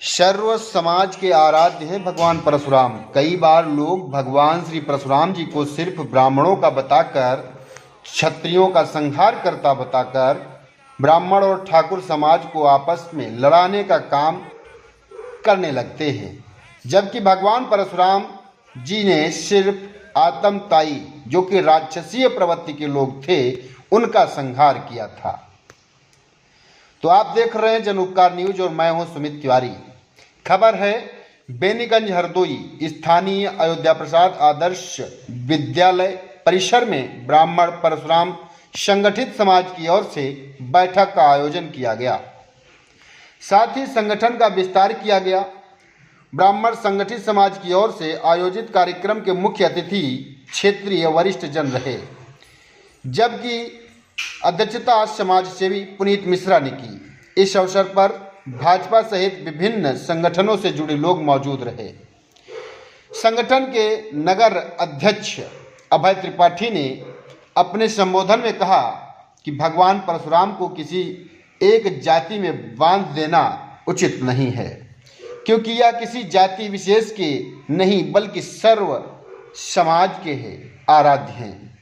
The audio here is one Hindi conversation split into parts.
सर्व समाज के आराध्य हैं भगवान परशुराम। कई बार लोग भगवान श्री परशुराम जी को सिर्फ ब्राह्मणों का बताकर, क्षत्रियों का संहार करता बताकर ब्राह्मण और ठाकुर समाज को आपस में लड़ाने का काम करने लगते हैं, जबकि भगवान परशुराम जी ने सिर्फ आतमताई, जो कि राक्षसीय प्रवृत्ति के लोग थे, उनका संहार किया था। तो आप देख रहे हैं जन उपकार न्यूज और मैं हूं सुमित तिवारी। खबर है बेनीगंज हरदोई स्थानीय अयोध्या प्रसाद आदर्श विद्यालय परिसर में ब्राह्मण परशुराम संगठित समाज की ओर से बैठक का आयोजन किया गया, साथ ही संगठन का विस्तार किया गया। ब्राह्मण संगठित समाज की ओर से आयोजित कार्यक्रम के मुख्य अतिथि क्षेत्रीय वरिष्ठ जन रहे, जबकि अध्यक्षता समाज सेवी पुनीत मिश्रा ने की। इस अवसर पर भाजपा सहित विभिन्न संगठनों से जुड़े लोग मौजूद रहे। संगठन के नगर अध्यक्ष अभय त्रिपाठी ने अपने संबोधन में कहा कि भगवान परशुराम को किसी एक जाति में बांध देना उचित नहीं है, क्योंकि यह किसी जाति विशेष के नहीं बल्कि सर्व समाज के आराध्य हैं।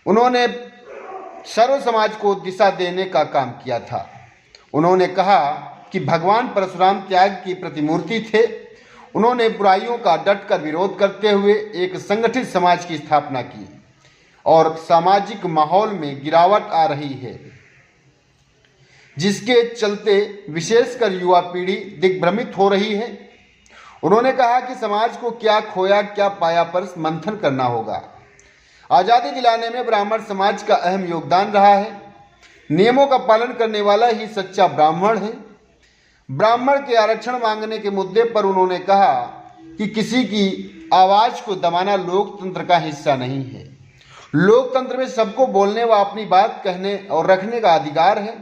उन्होंने सर्व समाज को दिशा देने का काम किया था। उन्होंने कहा कि भगवान परशुराम त्याग की प्रतिमूर्ति थे। उन्होंने बुराइयों का डटकर विरोध करते हुए एक संगठित समाज की स्थापना की और सामाजिक माहौल में गिरावट आ रही है, जिसके चलते विशेषकर युवा पीढ़ी दिग्भ्रमित हो रही है। उन्होंने कहा कि समाज को क्या खोया क्या पाया पर मंथन करना होगा। आज़ादी दिलाने में ब्राह्मण समाज का अहम योगदान रहा है। नियमों का पालन करने वाला ही सच्चा ब्राह्मण है। ब्राह्मण के आरक्षण मांगने के मुद्दे पर उन्होंने कहा कि किसी की आवाज को दबाना लोकतंत्र का हिस्सा नहीं है। लोकतंत्र में सबको बोलने व अपनी बात कहने और रखने का अधिकार है।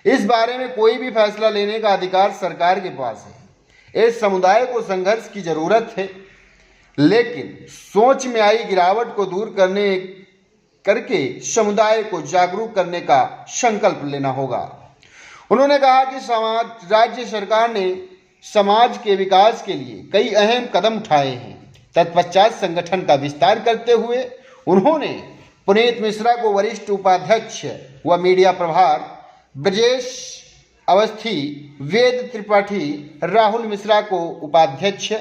इस बारे में कोई भी फैसला लेने का अधिकार सरकार के पास है। इस समुदाय को संघर्ष की जरूरत है, लेकिन सोच में आई गिरावट को दूर करके समुदाय को जागरूक करने का संकल्प लेना होगा। उन्होंने कहा कि राज्य सरकार ने समाज के विकास के लिए कई अहम कदम उठाए हैं। तत्पश्चात संगठन का विस्तार करते हुए उन्होंने पुनीत मिश्रा को वरिष्ठ उपाध्यक्ष व मीडिया प्रभार, ब्रजेश अवस्थी, वेद त्रिपाठी, राहुल मिश्रा को उपाध्यक्ष,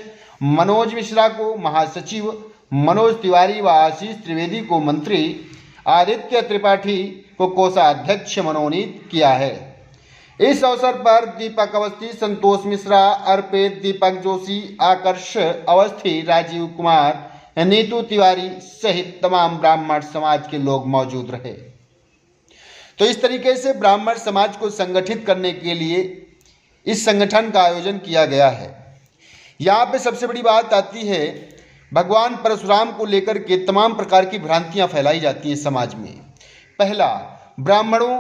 मनोज मिश्रा को महासचिव, मनोज तिवारी व आशीष त्रिवेदी को मंत्री, आदित्य त्रिपाठी को कोषाध्यक्ष मनोनीत किया है। इस अवसर पर दीपक अवस्थी, संतोष मिश्रा, अर्पित, दीपक जोशी, आकर्ष अवस्थी, राजीव कुमार, नीतू तिवारी सहित तमाम ब्राह्मण समाज के लोग मौजूद रहे। तो इस तरीके से ब्राह्मण समाज को संगठित करने के लिए इस संगठन का आयोजन किया गया है। यहाँ पे सबसे बड़ी बात आती है, भगवान परशुराम को लेकर के तमाम प्रकार की भ्रांतियाँ फैलाई जाती हैं समाज में। पहला, ब्राह्मणों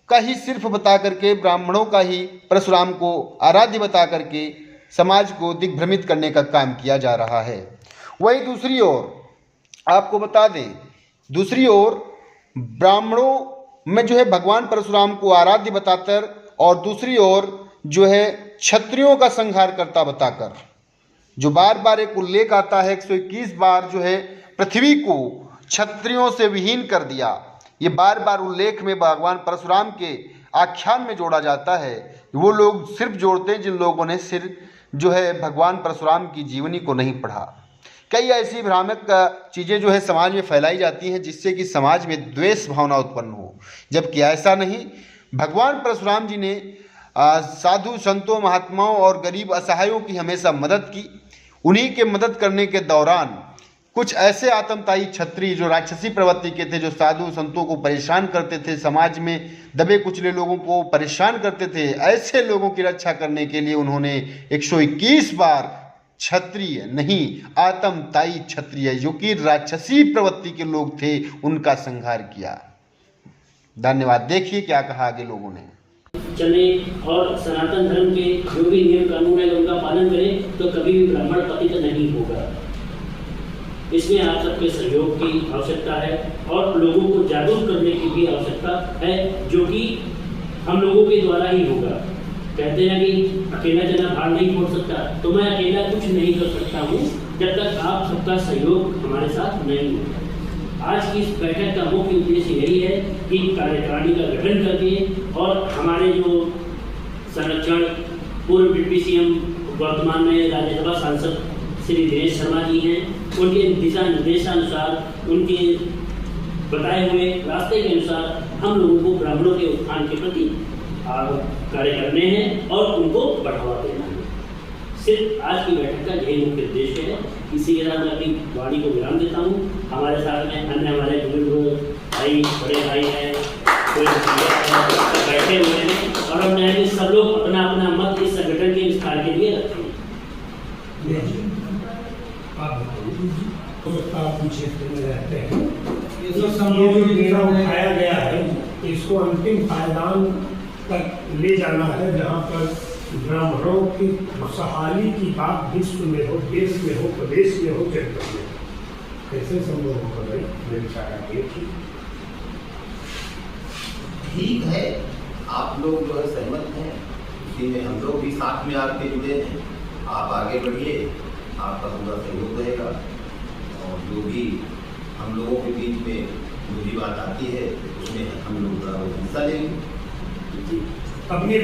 का ही सिर्फ बता करके, ब्राह्मणों का ही परशुराम को आराध्य बता करके समाज को दिग्भ्रमित करने का काम किया जा रहा है। वही दूसरी ओर आपको बता दें, दूसरी ओर ब्राह्मणों में जो है भगवान परशुराम को आराध्य बताकर और दूसरी ओर जो है क्षत्रियों का संहार करता बताकर जो बार बार एक उल्लेख आता है, 121 बार जो है पृथ्वी को क्षत्रियों से विहीन कर दिया। ये बार बार उल्लेख में भगवान परशुराम के आख्यान में जोड़ा जाता है। वो लोग सिर्फ जोड़ते हैं जिन लोगों ने सिर्फ जो है भगवान परशुराम की जीवनी को नहीं पढ़ा। कई ऐसी भ्रामक चीज़ें जो है समाज में फैलाई जाती हैं जिससे कि समाज में द्वेष भावना उत्पन्न हो, जबकि ऐसा नहीं। भगवान परशुराम जी ने साधु संतों, महात्माओं और गरीब असहायों की हमेशा मदद की। उन्हीं के मदद करने के दौरान कुछ ऐसे आतंकवादी क्षत्रिय जो राक्षसी प्रवृत्ति के थे, जो साधु संतों को परेशान करते थे, समाज में दबे कुचले लोगों को परेशान करते थे, ऐसे लोगों की रक्षा करने के लिए उन्होंने 121 बार क्षत्रिय नहीं, आतंकवादी क्षत्रिय जो कि राक्षसी प्रवृत्ति के लोग थे, उनका संहार किया। धन्यवाद। देखिए क्या कहा आगे लोगों ने। चले और सनातन धर्म के जो भी नियम कानून है उनका पालन करें तो कभी भी ब्राह्मण पतित नहीं होगा। इसमें आप सबके सहयोग की आवश्यकता है और लोगों को जागरूक करने की भी आवश्यकता है, जो कि हम लोगों के द्वारा ही होगा। कहते हैं कि अकेला चना भार नहीं फोड़ सकता, तो मैं अकेला कुछ नहीं कर सकता हूँ जब तक आप सबका सहयोग हमारे साथ नहीं होगा। आज की इस बैठक का मुख्य उद्देश्य यही है कि कार्यकारिणी का गठन करके और हमारे जो संरक्षण पूर्व डिप्टी सीएम वर्तमान में राज्यसभा सांसद श्री दिनेश शर्मा जी हैं, उनके दिशा निर्देशानुसार, उनके बताए हुए रास्ते के अनुसार हम लोगों को ब्राह्मणों के उत्थान के प्रति कार्य करने हैं और उनको बढ़ावा देना है। सिर्फ आज की बैठक का यही मुख्य उद्देश्य है। इसी के साथ मैं अपनी वाणी को विराम देता हूँ। हमारे साथ में अन्य हमारे बुजुर्ग भाई, बड़े भाई हैं, कोई बैठे हुए हैं और हम चाहेंगे कि सब लोग अपना अपना मत इस संगठन के विस्तार के लिए रखें। क्षेत्र में रहते हैं, ये जो निर्णय उठाया गया है इसको अंतिम पायदान तक ले जाना है, जहाँ पर ब्राह्मणों की खुशहाली की बात विश्व में हो, देश में हो, प्रदेश में हो, जनपद में कैसे संभव होगा भाई? मेरी चारा ठीक है, आप लोग जो है सहमत हैं, इसी में हम लोग भी साथ में आपके जुड़े हैं। आप आगे बढ़िए, आपका पूरा सहयोग रहेगा और जो भी हम लोगों के बीच में जो भी बात आती है उसमें हम लोग हिस्सा लेंगे। अपनी